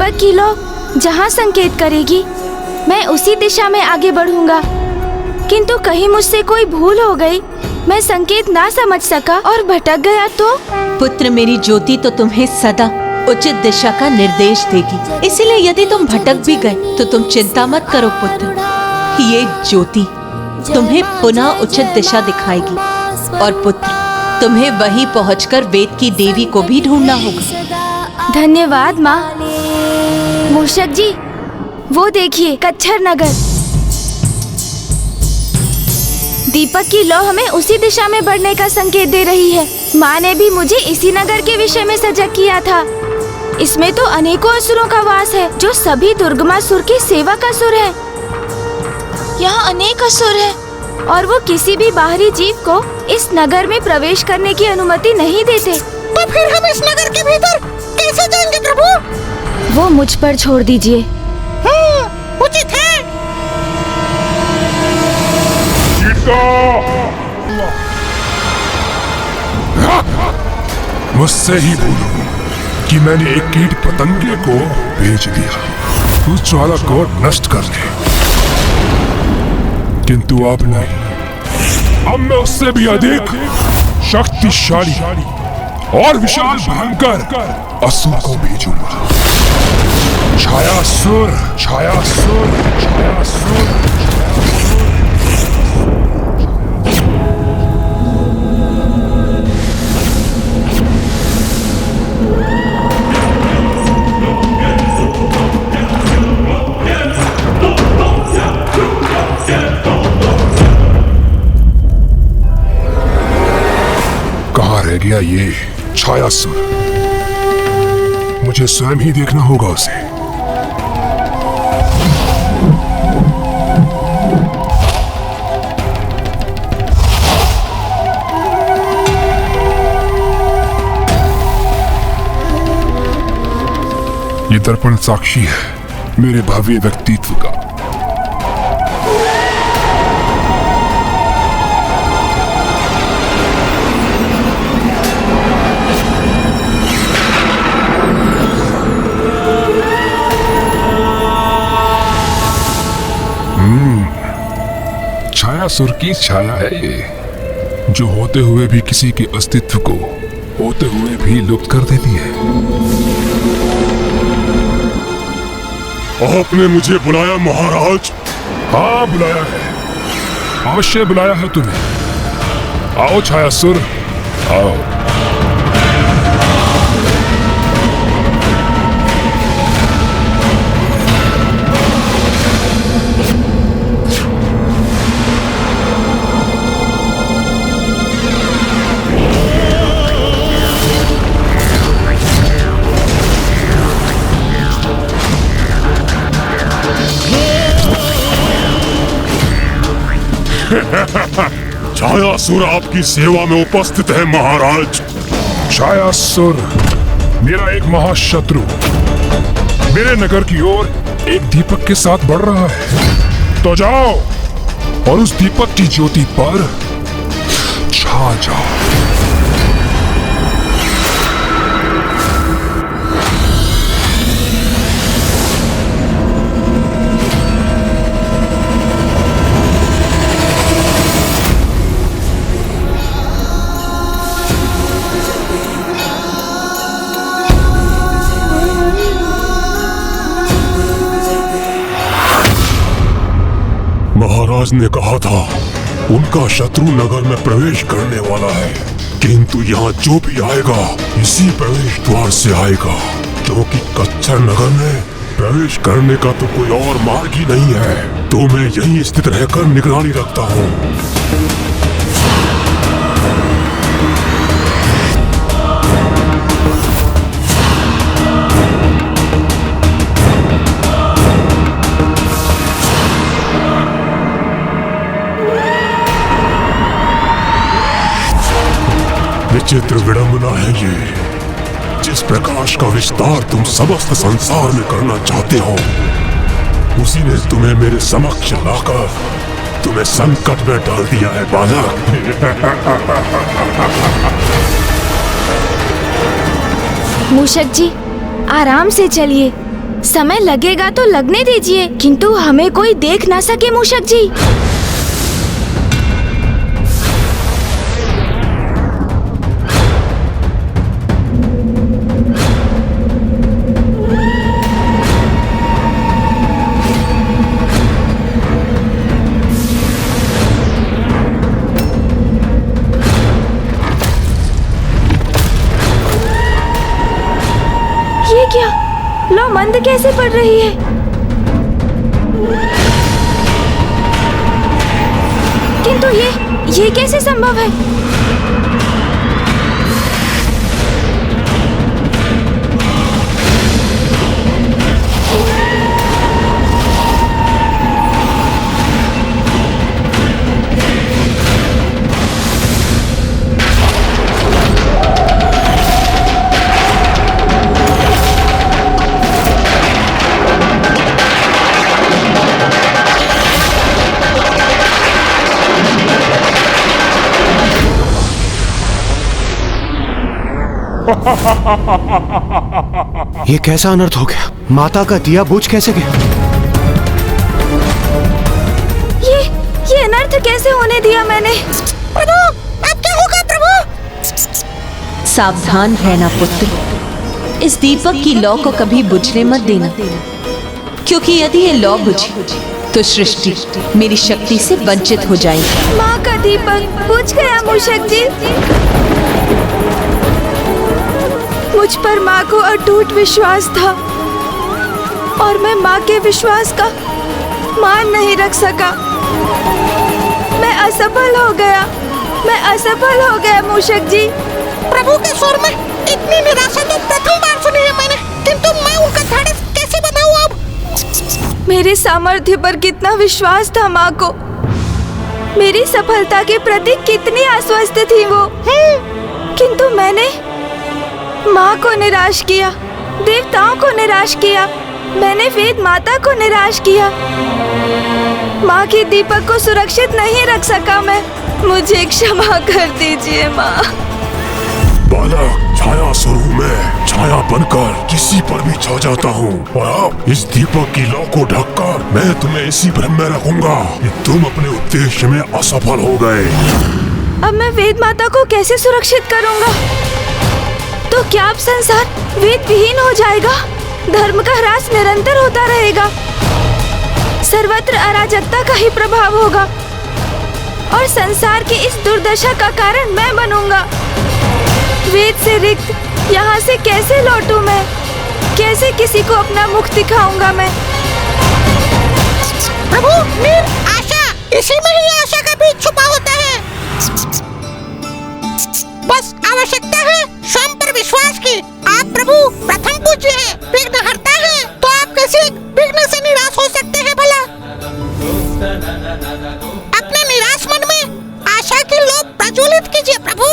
दीपक की लौ जहाँ संकेत करेगी मैं उसी दिशा में आगे बढ़ूंगा। किंतु कहीं मुझसे कोई भूल हो गई, मैं संकेत ना समझ सका और भटक गया तो? पुत्र, मेरी ज्योति तो तुम्हें सदा उचित दिशा का निर्देश देगी। इसीलिए यदि तुम भटक भी गए तो तुम चिंता मत करो पुत्र। ये ज्योति तुम्हें पुनः उचित दिशा दिखाएगी। और पुत्र, तुम्हें वहीं पहुंचकर वेद की देवी को भी ढूंढना होगा। धन्यवाद माँ। मूषक जी, वो देखिए कच्छर नगर। दीपक की लौ हमें उसी दिशा में बढ़ने का संकेत दे रही है। माँ ने भी मुझे इसी नगर के विषय में सजग किया था। इसमें तो अनेकों असुरों का वास है, जो सभी दुर्गमासुर की सेवा का असुर है। यहाँ अनेक असुर है और वो किसी भी बाहरी जीव को इस नगर में प्रवेश करने की अनुमति नहीं देते। तो फिर हम इस नगर के भीतर कैसे जाएंगे प्रभु? वो मुझ पर छोड़ दीजिए। उचित है। मुझसे ही भूलो कि मैंने एक कीट पतंगे को भेज दिया उस ज्वाला को नष्ट करने, किंतु अब नहीं। अब मैं उससे भी अधिक शक्तिशाली और विशाल भयंकर असुर को भेजूंगा। छायासुर, छायासुर, छायासुर। कहाँ रह गया ये छायासुर? मुझे स्वयं ही देखना होगा उसे। ये दर्पण साक्षी है मेरे भव्य व्यक्तित्व का। छायासुर की छाया है ये, जो होते हुए भी किसी के अस्तित्व को होते हुए भी लुप्त कर देती है। आपने मुझे बुलाया महाराज? हाँ, बुलाया है, अवश्य बुलाया है तुम्हें। आओ छायासुर, आओ। छायासुर आपकी सेवा में उपस्थित है महाराज। छायासुर मेरा एक महाशत्रु मेरे नगर की ओर एक दीपक के साथ बढ़ रहा है। तो जाओ और उस दीपक की ज्योति पर छा जाओ। महाराज ने कहा था उनका शत्रु नगर में प्रवेश करने वाला है, किंतु यहाँ जो भी आएगा इसी प्रवेश द्वार से आएगा, क्योंकि कच्छर नगर में प्रवेश करने का तो कोई और मार्ग ही नहीं है। तो मैं यहीं स्थित रहकर निगरानी रखता हूँ। विचित्र विडंबना है ये। जिस प्रकाश का विस्तार तुम समस्त संसार में करना चाहते हो, उसी ने तुम्हें मेरे समक्ष लाकर तुम्हें संकट में डाल दिया है बालक। मूषक जी, आराम से चलिए। समय लगेगा तो लगने दीजिए, किंतु हमें कोई देख ना सके मूषक जी। ये क्या? लो मंद कैसे पड़ रही है? किंतु ये कैसे संभव है? ये कैसा अनर्थ हो गया? माता का दिया बुझ कैसे गया? ये अनर्थ कैसे होने दिया मैंने? प्रभु, अब क्या होगा प्रभु? सावधान रहना पुत्र। इस दीपक की लौ को कभी बुझने मत देना, क्योंकि यदि ये लौ बुझी तो सृष्टि मेरी शक्ति से वंचित हो जाएगी। माँ का दीपक बुझ गया मूषक जी। मुझ पर माँ को अटूट विश्वास था और मैं माँ के विश्वास का मान नहीं रख सका। मैं असफल हो गया मूषक जी। प्रभु के स्वर में इतनी निराशा तो प्रथम बार सुनी है मैंने, किंतु मैं उनका ढाढ़स कैसे बनाऊं अब? मेरे सामर्थ्य पर कितना विश्वास था माँ को, मेरी सफलता के प्रति कितनी आश्वस्त थी वो, किंतु मैंने माँ को निराश किया, देवताओं को निराश किया, मैंने वेद माता को निराश किया। माँ के दीपक को सुरक्षित नहीं रख सका मैं। मुझे क्षमा कर दीजिए माँ। बालक, छाया स्वरूप में छाया बनकर किसी पर भी छा जाता हूँ, और अब इस दीपक की लौ को ढककर मैं तुम्हें इसी भ्रम में रखूंगा कि तुम अपने उद्देश्य में असफल हो गए। अब मैं वेद माता को कैसे सुरक्षित करूँगा? तो क्या अब संसार वेद विहीन हो जाएगा? धर्म का ह्रास निरंतर होता रहेगा, सर्वत्र अराजकता का ही प्रभाव होगा और संसार की इस दुर्दशा का कारण मैं बनूंगा। वेद से रिक्त यहाँ से कैसे लौटूं मैं? कैसे किसी को अपना मुख दिखाऊंगा मैं? प्रभु, आशा, इसी में ही आशा का बीज छुपा होता है। बस आवश्यकता है स्वयं पर विश्वास की। आप प्रभु प्रथम पूज्य हैं, विघ्नहर्ता हैं, तो आप कैसे विघ्न से निराश हो सकते हैं भला? अपने निराश मन में आशा की लौ प्रज्वलित कीजिए प्रभु,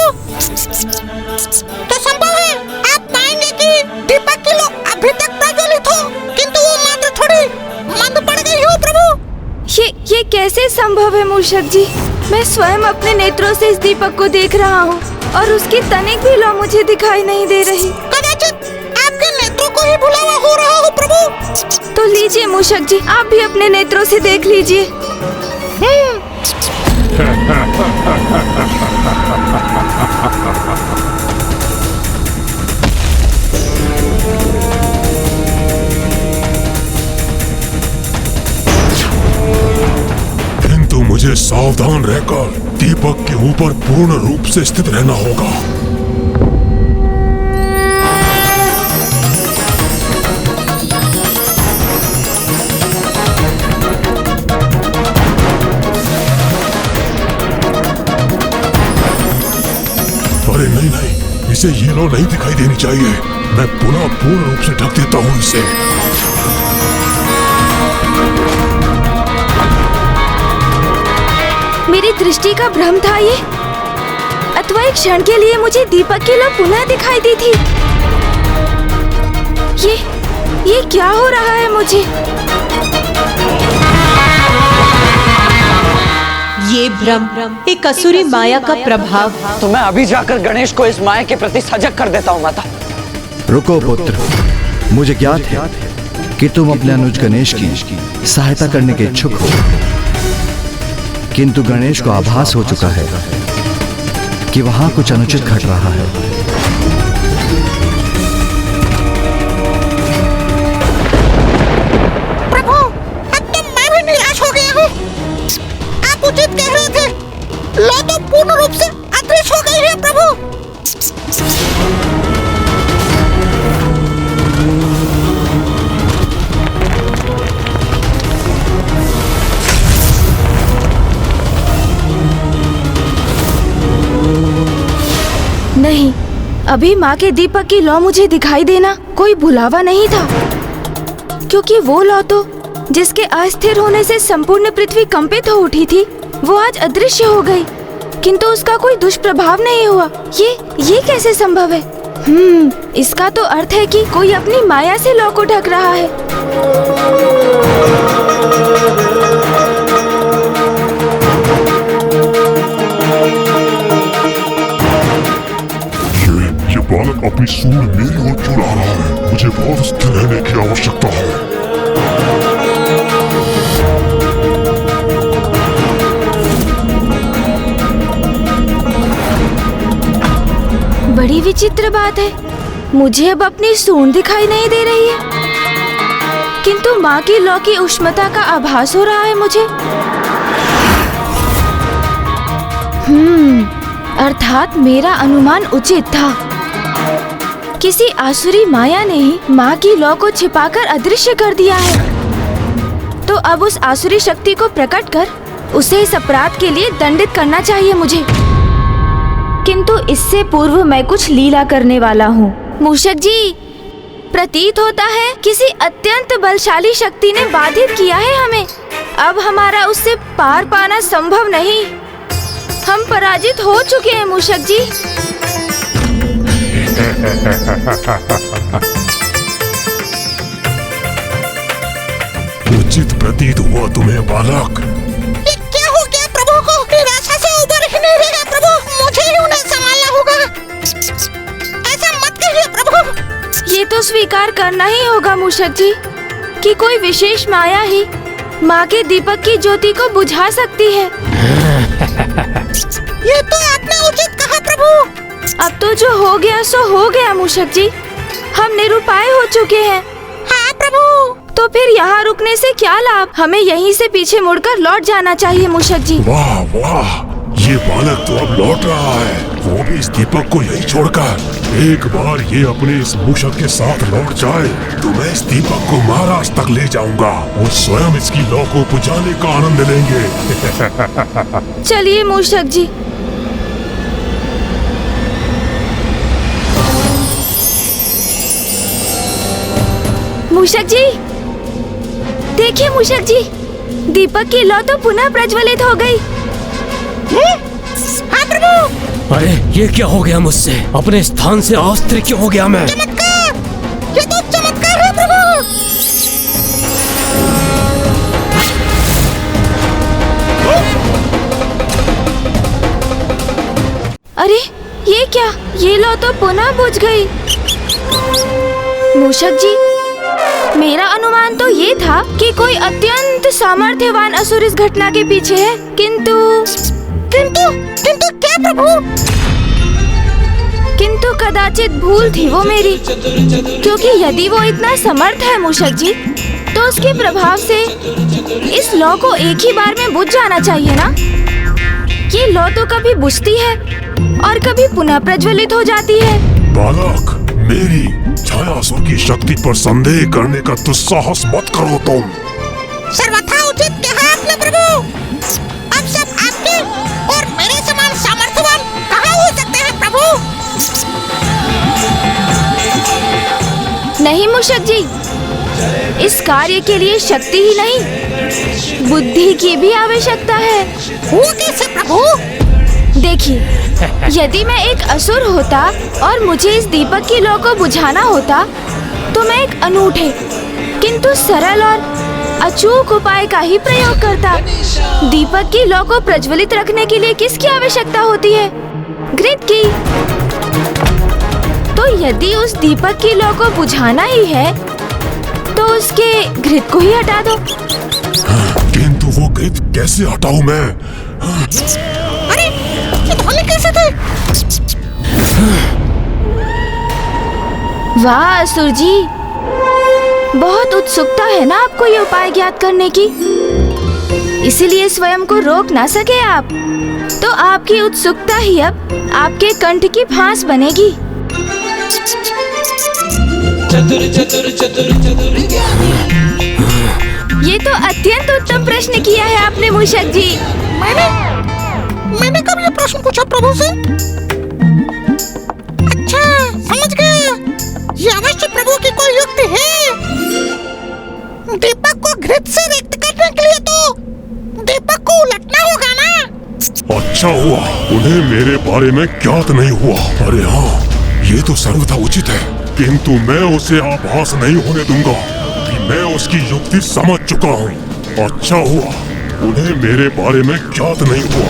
तो संभव है आप पाएंगे कि दीपक की लौ अभी तक प्रज्वलित हो, किंतु वो मात्र थोड़ी मंद पड़ गई हो प्रभु। ये कैसे संभव है मूषक जी? मैं स्वयं अपने नेत्रों से इस दीपक को देख रहा हूँ और उसकी तनिक भी लौ मुझे दिखाई नहीं दे रही। कदाचित आपके नेत्रों को ही भुलावा हो रहा हो प्रभु। तो लीजिए मूषक जी, आप भी अपने नेत्रों से देख लीजिए। किंतु मुझे सावधान रहकर दीपक के ऊपर पूर्ण रूप से स्थित रहना होगा। अरे नहीं, इसे ये लौ नहीं दिखाई देनी चाहिए। मैं पुनः पूर्ण रूप से ढक देता हूँ इसे। मेरी दृष्टि का भ्रम था ये, अथवा एक क्षण के लिए मुझे दीपक की लौ पुनः दिखाई दी थी। ये क्या हो रहा है मुझे? ये भ्रम एक असुरी माया का प्रभाव। तो मैं अभी जाकर गणेश को इस माया के प्रति सजग कर देता हूँ माता। रुको पुत्र, मुझे ज्ञात है कि तुम अपने अनुज गणेश की सहायता करने के इच्छुक हो, किंतु गणेश को आभास हो चुका है कि वहां कुछ अनुचित घट रहा है। प्रभु, अब तो मैं भी निराश हो गया हूँ। आप उचित कह रहे थे, लौ तो पूर्ण रूप से अदृश्य हो गई है प्रभु। नहीं, अभी माँ के दीपक की लौ मुझे दिखाई देना कोई भुलावा नहीं था, क्योंकि वो लौ तो जिसके अस्थिर होने से संपूर्ण पृथ्वी कंपित हो उठी थी, वो आज अदृश्य हो गई, किंतु उसका कोई दुष्प्रभाव नहीं हुआ। ये कैसे संभव है? इसका तो अर्थ है कि कोई अपनी माया से लौ को ढक रहा है। ये बालक अपनी सूंड मेरी ओर क्यों ला रहा है? मुझे बहुत स्थिर रहने की आवश्यकता है। बड़ी विचित्र बात है, मुझे अब अपनी सूंड दिखाई नहीं दे रही है, किंतु माँ की लौ की उष्णता का आभास हो रहा है मुझे। अर्थात मेरा अनुमान उचित था। किसी आसुरी माया ने ही माँ की लौ को छिपाकर अदृश्य कर दिया है। तो अब उस आसुरी शक्ति को प्रकट कर उसे इस अपराध के लिए दंडित करना चाहिए मुझे। किंतु इससे पूर्व मैं कुछ लीला करने वाला हूँ। मूषक जी, प्रतीत होता है किसी अत्यंत बलशाली शक्ति ने बाधित किया है हमें। अब हमारा उससे पार पाना संभव नहीं। हम पराजित हो चुके हैं मूषक जी। उचित प्रतीत हुआ तुम्हें बालक। ये क्या हो गया प्रभु को? निराशा से उबर ही नहीं रहेगा प्रभु। मुझे ही उन्हें संभालना होगा। ऐसा मत कहिए प्रभु। ये तो स्वीकार करना ही होगा मूषक जी कि कोई विशेष माया ही माँ के दीपक की ज्योति को बुझा सकती है। ये तो आपने उचित कहा प्रभु। अब तो जो हो गया सो हो गया मूषक जी। हम निरुपाय हो चुके हैं। हाँ प्रभु। तो फिर यहाँ रुकने से क्या लाभ? हमें यहीं से पीछे मुड़कर लौट जाना चाहिए मूषक जी। वाह वाह, ये बालक तो अब लौट रहा है, वो भी इस दीपक को यहीं छोड़कर। एक बार ये अपने इस मूषक के साथ लौट जाए तो मैं इस दीपक को महाराज तक ले जाऊंगा। वो स्वयं इसकी लौ को बुझाने का आनंद लेंगे। चलिए मूषक जी। मूषक जी, देखिए मूषक जी, दीपक की लौ तो पुनः प्रज्वलित हो गई। हाँ प्रभु। अरे ये क्या हो गया मुझसे? अपने स्थान से अस्थिर क्यों हो गया मैं? चमत्कार! ये तो चमत्कार है प्रभु। अरे ये क्या? ये लौ तो पुनः बुझ गई। मूषक जी, मेरा अनुमान तो ये था कि कोई अत्यंत सामर्थ्यवान असुर इस घटना के पीछे है, किंतु क्या प्रभु? किंतु कदाचित भूल थी वो मेरी, क्योंकि यदि वो इतना समर्थ है मूषक जी, तो उसके प्रभाव से इस लौ को एक ही बार में बुझ जाना चाहिए ना। ये लौ तो कभी बुझती है और कभी पुनः प्रज्वलित हो जाती है। बालक, मेरी छायासुर की शक्ति पर संदेह करने का दुस्साहस मत करो तुम। सर्वथा उचित कहा आपने प्रभु। अब सब आपके और मेरे समान सामर्थ्यवान कहाँ हो सकते हैं प्रभु? नहीं मूषक जी, इस कार्य के लिए शक्ति ही नहीं, बुद्धि की भी आवश्यकता है। वो कैसे प्रभु? देखिए, यदि मैं एक असुर होता और मुझे इस दीपक की लौ को बुझाना होता, तो मैं एक अनूठे किंतु सरल और अचूक उपाय का ही प्रयोग करता। दीपक की लौ को प्रज्वलित रखने के लिए किसकी आवश्यकता होती है? घृत की। तो यदि उस दीपक की लौ को बुझाना ही है, तो उसके घृत को ही हटा दो। किंतु वो घृत कैसे हटाऊं मैं? अरे ये धोने कैसे थे? वाह असुर जी, बहुत उत्सुकता है ना आपको ये उपाय ज्ञात करने की, इसीलिए स्वयं को रोक ना सके आप। तो आपकी उत्सुकता ही अब आपके कंठ की फांस बनेगी। चतुर चतुर चतुर चतुर ये तो अत्यंत उत्तम प्रश्न किया है आपने मूषक जी। मैंने कब ये प्रश्न पूछा प्रभु से? अच्छा समझ गया, ये अवश्य प्रभु की कोई युक्ति है। दीपक को घृत से रिक्त करने के लिए तो दीपक को उलटना होगा ना। अच्छा हुआ उन्हें मेरे बारे में ज्ञात नहीं हुआ। अरे हाँ, ये तो सर्वथा उचित है, किंतु मैं उसे आभास नहीं होने दूंगा कि मैं उसकी युक्ति समझ चुका हूँ। अच्छा हुआ उन्हें मेरे बारे में ज्ञात नहीं हुआ।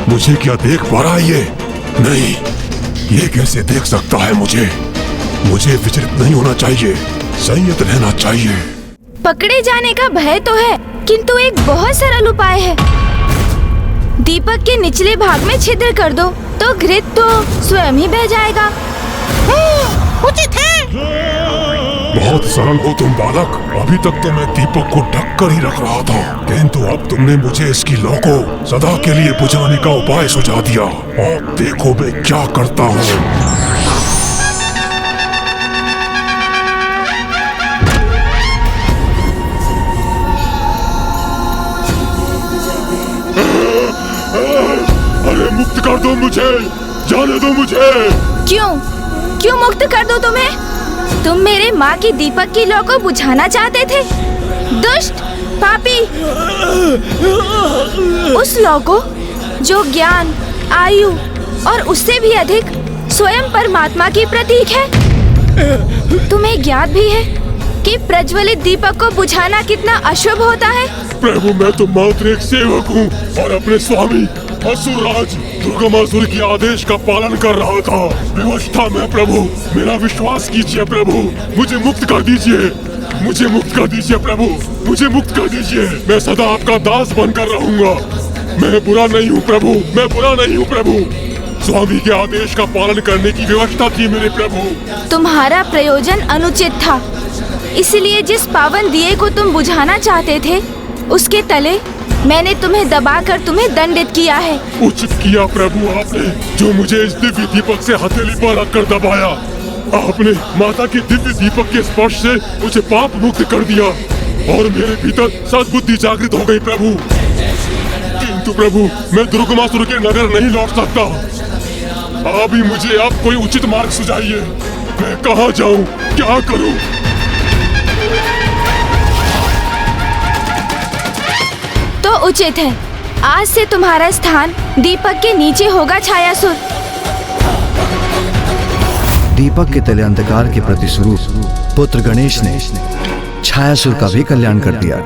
मुझे क्या देख पा रहा है ये? नहीं, ये कैसे देख सकता है मुझे? मुझे विचलित नहीं होना चाहिए, संयत रहना चाहिए। पकड़े जाने का भय तो है, किंतु एक बहुत सरल उपाय है। दीपक के निचले भाग में छिद्र कर दो तो घृत तो स्वयं ही बह जाएगा। उचित है। बहुत सरल हो तुम बालक। अभी तक तो मैं दीपक को ढक कर ही रख रहा था, किंतु अब तुमने मुझे इसकी लौ को सदा के लिए बुझाने का उपाय सुझा दिया। अब देखो मैं क्या करता हूँ। अरे मुक्त कर दो मुझे, जाने दो मुझे। क्यों मुक्त कर दो तुम्हें? तुम मेरे माँ की दीपक की लौ को बुझाना चाहते थे, दुष्ट पापी। उस लौ को जो ज्ञान, आयु और उससे भी अधिक स्वयं परमात्मा की प्रतीक है। तुम्हें ज्ञात भी है कि प्रज्वलित दीपक को बुझाना कितना अशुभ होता है। प्रभु मैं तो मात्र एक सेवक हूँ और अपने स्वामी असुरराज दुर्गमासुर के आदेश का पालन कर रहा था। व्यवस्था में प्रभु, मेरा विश्वास कीजिए प्रभु, मुझे मुक्त कर दीजिए, मुझे मुक्त कर दीजिए प्रभु, मुझे मुक्त कर दीजिए। मैं सदा आपका दास बनकर रहूंगा। मैं बुरा नहीं हूँ प्रभु, मैं बुरा नहीं हूँ प्रभु। स्वामी के आदेश का पालन करने की व्यवस्था थी मेरे प्रभु। तुम्हारा प्रयोजन अनुचित था, इसलिए जिस पावन दिए को तुम बुझाना चाहते थे उसके तले मैंने तुम्हें दबाकर तुम्हें दंडित किया है। उचित किया प्रभु आपने, जो मुझे इस दिव्य दीपक से हथेली पर रखकर दबाया। आपने माता के दिव्य दीपक के स्पर्श से मुझे पाप मुक्त कर दिया और मेरे भीतर सद्बुद्धि जागृत हो गई प्रभु। किंतु प्रभु मैं दुर्गमासुर के नगर नहीं लौट सकता। अभी मुझे आप कोई उचित मार्ग सुझाइए। मैं कहाँ जाऊँ, क्या करूँ? तो उचित है, आज से तुम्हारा स्थान दीपक के नीचे होगा छायासुर। दीपक के तले अंधकार के प्रतिस्वरूप पुत्र गणेश ने छायासुर का भी कल्याण कर दिया।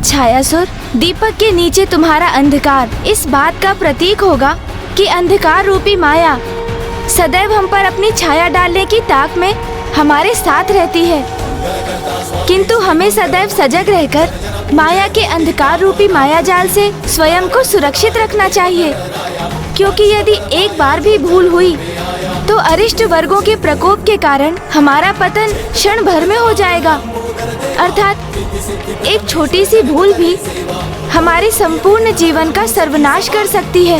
छायासुर, दीपक के नीचे तुम्हारा अंधकार इस बात का प्रतीक होगा कि अंधकार रूपी माया सदैव हम पर अपनी छाया डालने की ताक में हमारे साथ रहती है, किंतु हमें सदैव सजग रहकर माया के अंधकार रूपी माया जाल से स्वयं को सुरक्षित रखना चाहिए, क्योंकि यदि एक बार भी भूल हुई तो अरिष्ट वर्गों के प्रकोप के कारण हमारा पतन क्षण भर में हो जाएगा। अर्थात एक छोटी सी भूल भी हमारे संपूर्ण जीवन का सर्वनाश कर सकती है।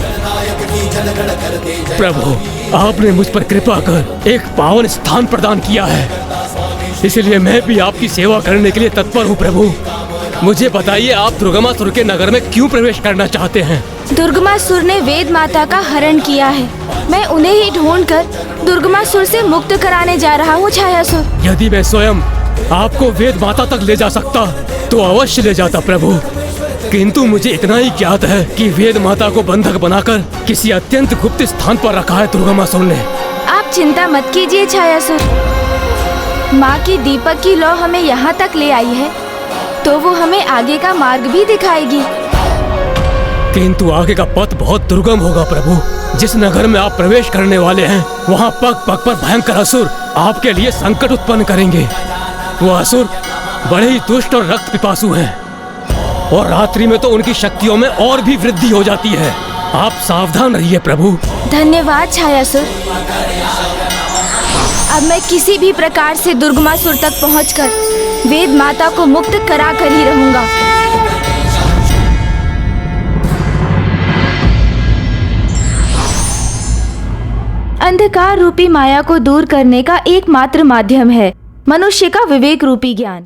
प्रभु, आपने मुझ पर कृपा कर एक पावन स्थान प्रदान किया है, इसलिए मैं भी आपकी सेवा करने के लिए तत्पर हूँ। प्रभु मुझे बताइए, आप दुर्गमासुर के नगर में क्यों प्रवेश करना चाहते हैं? दुर्गमासुर ने वेद माता का हरण किया है। मैं उन्हें ही ढूंढकर दुर्गमासुर से मुक्त कराने जा रहा हूँ छायासुर। यदि मैं स्वयं आपको वेद माता तक ले जा सकता तो अवश्य ले जाता प्रभु, किंतु मुझे इतना ही ज्ञात है कि वेद माता को बंधक बनाकर किसी अत्यंत गुप्त स्थान पर रखा है दुर्गमासुर ने। आप चिंता मत कीजिए छायासुर, माँ की दीपक की लौ हमें यहाँ तक ले आई है, तो वो हमें आगे का मार्ग भी दिखाएगी। किंतु आगे का पथ बहुत दुर्गम होगा प्रभु। जिस नगर में आप प्रवेश करने वाले हैं वहाँ पग पग पर भयंकर असुर आपके लिए संकट उत्पन्न करेंगे। वो असुर बड़े ही दुष्ट और रक्त पिपासु हैं और रात्रि में तो उनकी शक्तियों में और भी वृद्धि हो जाती है। आप सावधान रहिए प्रभु। धन्यवाद छायासुर। अब मैं किसी भी प्रकार से दुर्गमासुर तक पहुंचकर वेद माता को मुक्त करा कर ही रहूंगा। अंधकार रूपी माया को दूर करने का एकमात्र माध्यम है मनुष्य का विवेक रूपी ज्ञान।